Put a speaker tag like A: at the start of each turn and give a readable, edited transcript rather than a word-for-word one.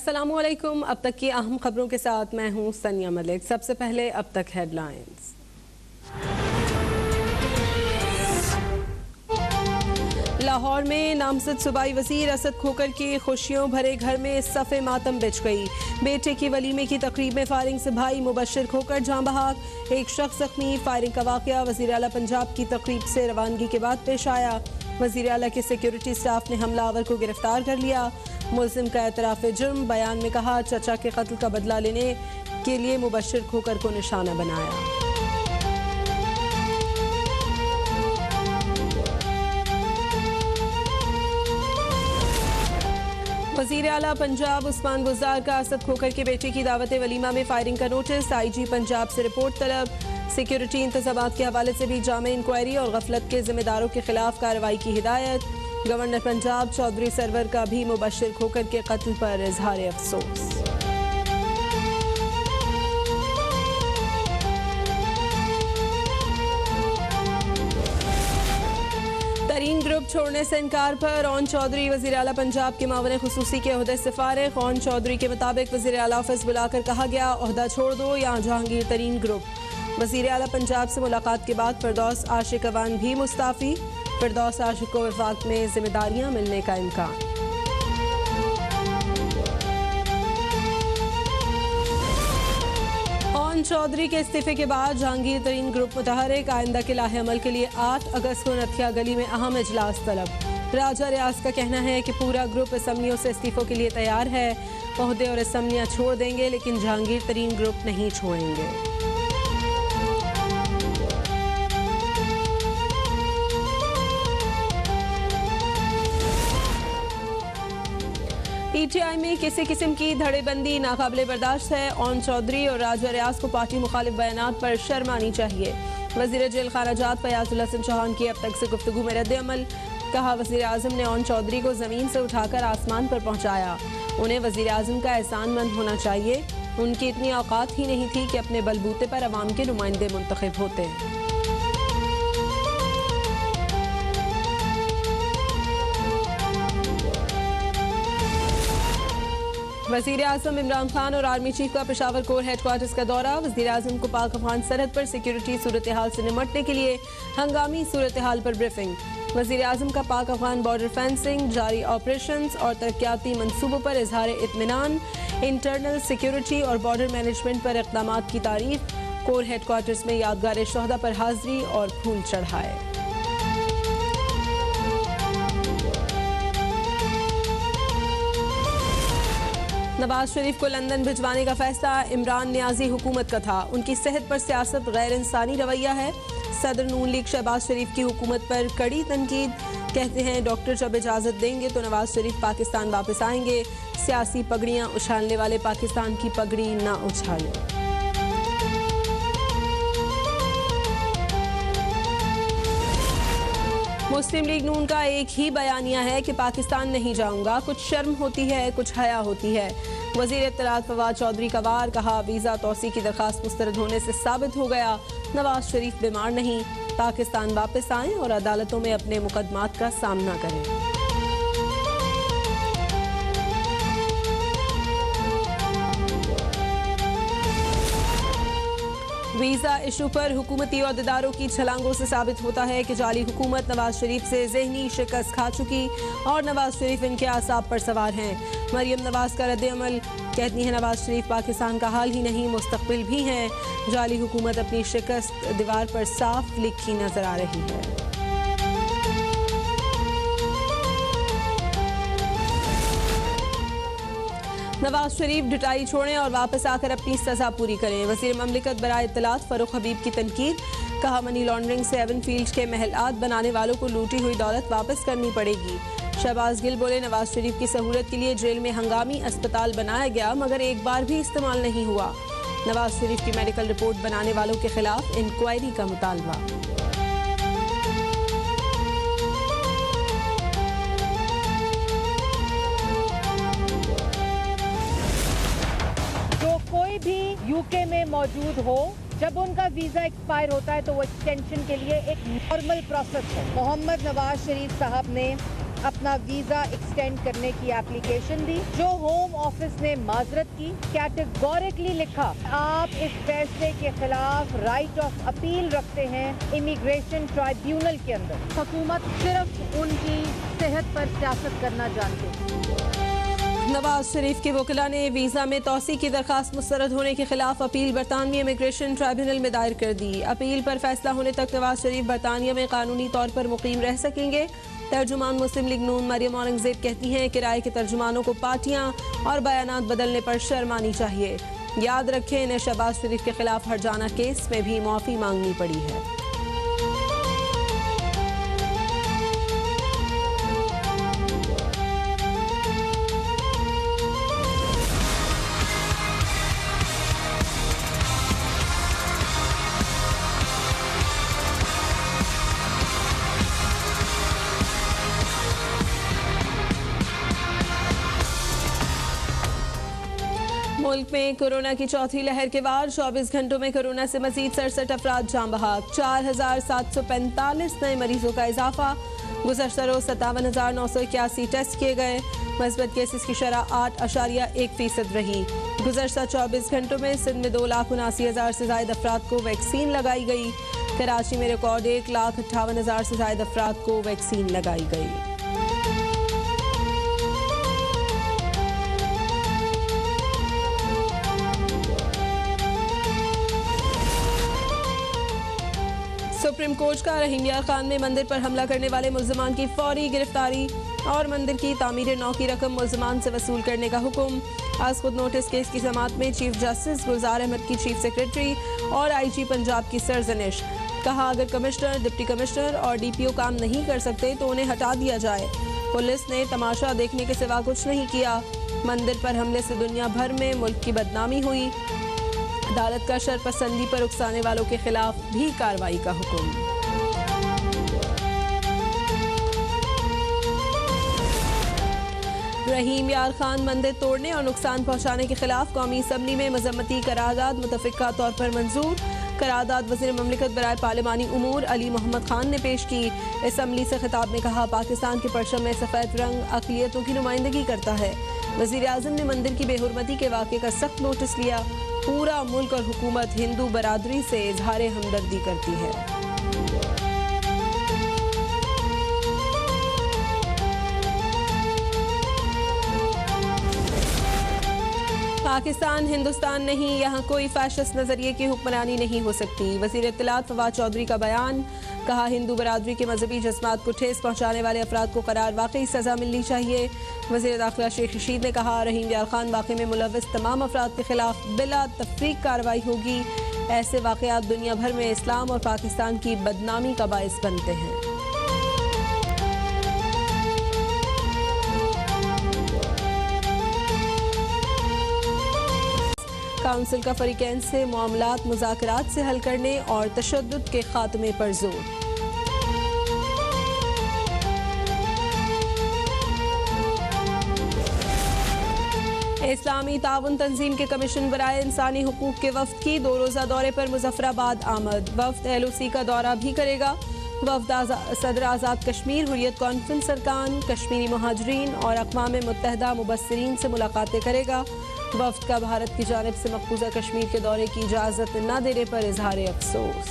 A: अस्सलामुअलैकुम। अब तक की अहम खबरों के साथ मैं हूं सनिया मलिक। सबसे पहले अब तक हेडलाइंस। लाहौर में नामजद सूबाई वजीर असद खोकर की खुशियों भरे घर में सफ़े मातम बिछ गई। बेटे की वलीमे की तकरीब में फायरिंग से भाई मुबशर खोकर जाँ बहक। एक शख्स जख्मी। फायरिंग का वाक़या वज़ीर आला पंजाब की तकरीब से रवानगी के बाद पेश आया। वज़ीर आला के सिक्योरिटी स्टाफ ने हमलावर को गिरफ्तार कर लिया। मुल्ज़िम का एतराफ़ जुर्म। बयान में कहा, चचा के कत्ल का बदला लेने के लिए मुबशर खोकर को निशाना बनाया। वज़ीर आला पंजाब उस्मान बुज़दार का असद खोकर के बेटे की दावत वलीमा में फायरिंग का नोटिस। IG पंजाब से रिपोर्ट तलब। सिक्योरिटी इंतज़ामात के हवाले से भी जामे इंक्वायरी और गफलत के जिम्मेदारों के खिलाफ कार्रवाई की हिदायत। गवर्नर पंजाब चौधरी सरवर का भी मुबशर खोकर के कत्ल पर इजहार अफसोस। तरीन ग्रुप छोड़ने से इनकार पर ओन चौधरी वज़ीर आला पंजाब के मावने खुसूसी के ओहदे से फारिग। ओन चौधरी के मुताबिक वज़ीर आला ऑफिस बुलाकर कहा गया, ओहदा छोड़ दो या जहांगीर तरीन ग्रुप। वज़ीर आला पंजाब से मुलाकात के बाद फिरदौस आशिक अवान भी मुस्ताफ़ी। फिरदौस आशिक को वफाक में जिम्मेदारियां मिलने का इम्कान। ओन चौधरी के इस्तीफे के बाद जहांगीर तरीन ग्रुप मुतहरिक। आइंदा के लाहे अमल के लिए 8 अगस्त को नथिया गली में अहम इजलास तलब। राजा रियाज का कहना है कि पूरा ग्रुप असम्बलियों से इस्तीफों के लिए तैयार है। ओहदे और असम्बलियां छोड़ देंगे लेकिन जहांगीर तरीन ग्रुप नहीं छोड़ेंगे। PTI में किसी किस्म की धड़ेबंदी नाकाबिले बर्दाश्त है। ओन चौधरी और राजा रियाज को पार्टी मुखालिफ बयानात पर शर्म आनी चाहिए। वजीर जेल खानाजात फयाजुल हसन चौहान की अब तक से गुफ्तगू में रद्द अमल। कहा, वजीर आजम ने ओन चौधरी को जमीन से उठाकर आसमान पर पहुंचाया। उन्हें वजीर आजम का एहसानमंद होना चाहिए। उनकी इतनी औकात ही नहीं थी कि अपने बलबूते पर अवाम के नुमाइंदे मुंतखब होते। वज़ीर आज़म इमरान खान और आर्मी चीफ का पेशावर कोर हेडक्वार्टर्स का दौरा। वज़ीर आज़म को पाक अफगान सरहद पर सिक्योरिटी सूरत हाल से निमटने के लिए हंगामी सूरत हाल पर ब्रीफिंग। वज़ीर आज़म का पाक अफगान बॉर्डर फेंसिंग, जारी ऑपरेशंस और तरक्याती मनसूबों पर इजहार इत्मीनान। इंटरनल सिक्योरिटी और बॉर्डर मैनेजमेंट पर इक़दामात की तारीफ। कोर हेडक्वार्टर्स में यादगार शोहदा पर हाजिरी और फूल चढ़ाए। नवाज शरीफ को लंदन भिजवाने का फैसला इमरान न्याजी हुकूमत का था। उनकी सेहत पर सियासत गैर इंसानी रवैया है। सदर नून लीग शहबाज शरीफ की हुकूमत पर कड़ी तनकीद। कहते हैं, डॉक्टर जब इजाज़त देंगे तो नवाज शरीफ पाकिस्तान वापस आएंगे। सियासी पगड़ियाँ उछालने वाले पाकिस्तान की पगड़ी ना उछालें। मुस्लिम लीग नून का एक ही बयानिया है कि पाकिस्तान नहीं जाऊंगा। कुछ शर्म होती है, कुछ हया होती है। वज़ीर इत्तलात फवाद चौधरी का वार। कहा, वीज़ा तौसी की दरख्वास्त मुस्तरद होने से साबित हो गया नवाज शरीफ बीमार नहीं। पाकिस्तान वापस आएं और अदालतों में अपने मुकदमात का सामना करें। वीज़ा इशू पर हुकूमती अहदेदारों की छलांगों से साबित होता है कि जाली हुकूमत नवाज शरीफ से ज़हनी शिकस्त खा चुकी और नवाज शरीफ इनके आसाब पर सवार हैं। मरियम नवाज का रद्द अमल। कहती हैं, नवाज शरीफ पाकिस्तान का हाल ही नहीं मुस्तकबिल भी हैं। जाली हुकूमत अपनी शिकस्त दीवार पर साफ लिखी नजर आ रही है। नवाज शरीफ ढिटाई छोड़ें और वापस आकर अपनी सजा पूरी करें। वज़ीर ममलिकत बराए इत्तलात फ़ारूक हबीब की तनकीद। कहा, मनी लॉन्ड्रिंग से एवनफील्ड के महलात बनाने वालों को लूटी हुई दौलत वापस करनी पड़ेगी। शहबाज गिल बोले, नवाज शरीफ की सहूलत के लिए जेल में हंगामी अस्पताल बनाया गया मगर एक बार भी इस्तेमाल नहीं हुआ। नवाज शरीफ की मेडिकल रिपोर्ट बनाने वालों के खिलाफ इंक्वायरी का मुतालबा।
B: कोई भी यूके में मौजूद हो, जब उनका वीजा एक्सपायर होता है तो वो एक्सटेंशन के लिए एक नॉर्मल प्रोसेस है। मोहम्मद नवाज शरीफ साहब ने अपना वीजा एक्सटेंड करने की एप्लीकेशन दी, जो होम ऑफिस ने माजरत की, कैटेगोरिकली लिखा आप इस फैसले के खिलाफ राइट ऑफ अपील रखते हैं इमिग्रेशन ट्राइब्यूनल के अंदर। हुकूमत सिर्फ उनकी सेहत पर सियासत करना जानती है।
A: नवाज शरीफ के वकीला ने वीज़ा में तौसी की दरखास्त मुस्तरद होने के खिलाफ अपील बरतानवी इमिग्रेशन ट्राइब्यूनल में दायर कर दी। अपील पर फैसला होने तक नवाज शरीफ बरतानिया में कानूनी तौर पर मुकीम रह सकेंगे। तर्जुमान मुस्लिम लीग नून मरियम औरंगजेब कहती हैं कि राय के तर्जुमानों को पार्टियां और बयानात बदलने पर शर्म आनी चाहिए। याद रखें, इन्हें शहबाज शरीफ के खिलाफ हरजाना केस में भी माफ़ी मांगनी पड़ी है। मुल्क में कोरोना की चौथी लहर के बाद 24 घंटों में कोरोना से मजीद 67 अफराद जान बहक, 4745 नए मरीजों का इजाफा। गुज़श्ता रोज 57,981 टेस्ट किए गए। मस्बत केसेस की शरह 8.1% रही। गुज़श्ता 24 घंटों में सिंध में 2,79,000 से ज़ायद अफराद को वैक्सीन लगाई गई। कराची में रिकॉर्ड 1,58,000 से ज़ायद अफराद को वैक्सीन लगाई गई। सुप्रीम कोर्ट का रहीम यार खान में मंदिर पर हमला करने वाले मुल्ज़िमान की फौरी गिरफ्तारी और मंदिर की तामीर नौ की रकम मुल्ज़िमान से वसूल करने का हुक्म। आज खुद नोटिस केस की समाअत में चीफ जस्टिस गुलजार अहमद की चीफ सेक्रेटरी और IG पंजाब की सरजनिश। कहा, अगर कमिश्नर, डिप्टी कमिश्नर और DPO काम नहीं कर सकते तो उन्हें हटा दिया जाए। पुलिस ने तमाशा देखने के सिवा कुछ नहीं किया। मंदिर पर हमले से दुनिया भर में मुल्क की बदनामी हुई। अदालत का शरपसंदी पर उकसाने वालों के खिलाफ भी कार्रवाई का हुक्म। रहीम यार खान मंदिर तोड़ने और नुकसान पहुंचाने के खिलाफ कौमी असम्बली में मजम्मती करारदाद मुतफ़िक़ा तौर पर मंजूर। करारदाद वज़ीर ममलिकत बराए पार्लिमानी उमूर अली मोहम्मद खान ने पेश की। असम्बली से खिताब में कहा, पाकिस्तान के परचम में सफ़ेद रंग अक़लियतों की नुमाइंदगी करता है। वज़ीर आज़म ने मंदिर की बेहुरमती के वाक़े का सख्त नोटिस लिया। पूरा मुल्क और हुकूमत हिंदू बरादरी से इजहार हमदर्दी करती है। पाकिस्तान हिंदुस्तान नहीं, यहाँ कोई फैशिस्ट नजरिए की हुक्मरानी नहीं हो सकती। वज़ीर इत्तलात फवाद चौधरी का बयान। कहा, हिंदू बरादरी के मजहबी जज्बात को ठेस पहुँचाने वाले अफराद को करार वाकई सज़ा मिलनी चाहिए। वज़ीर दाखिला शेख रशीद ने कहा, रहीम यार खान वाक़े में मुलव्वस तमाम अफराद के खिलाफ बिला तफरीक कार्रवाई होगी। ऐसे वाक़यात दुनिया भर में इस्लाम और पाकिस्तान की बदनामी का बाइस बनते हैं। काउंसिल का फरीकैन से मामलात मुज़ाकरात से हल करने और तशद्दुद के खात्मे पर जोर। इस्लामी ताउन तंजीम के कमीशन बराए इंसानी हुकूक के वफ्द की 2 रोज़ा दौरे पर मुजफ्फराबाद आमद। वफ्द LOC का दौरा भी करेगा। वफ्द सदर आज़ाद कश्मीर हुर्रियत कॉन्फ्रेंस अरकान, कश्मीरी मुहाजिरीन और अक़वाम मुत्तहिदा मुबस्सिरीन से मुलाकातें करेगा। वफ्द का भारत की जानिब से मकबूजा कश्मीर के दौरे की इजाज़त न देने पर इजहार अफसोस।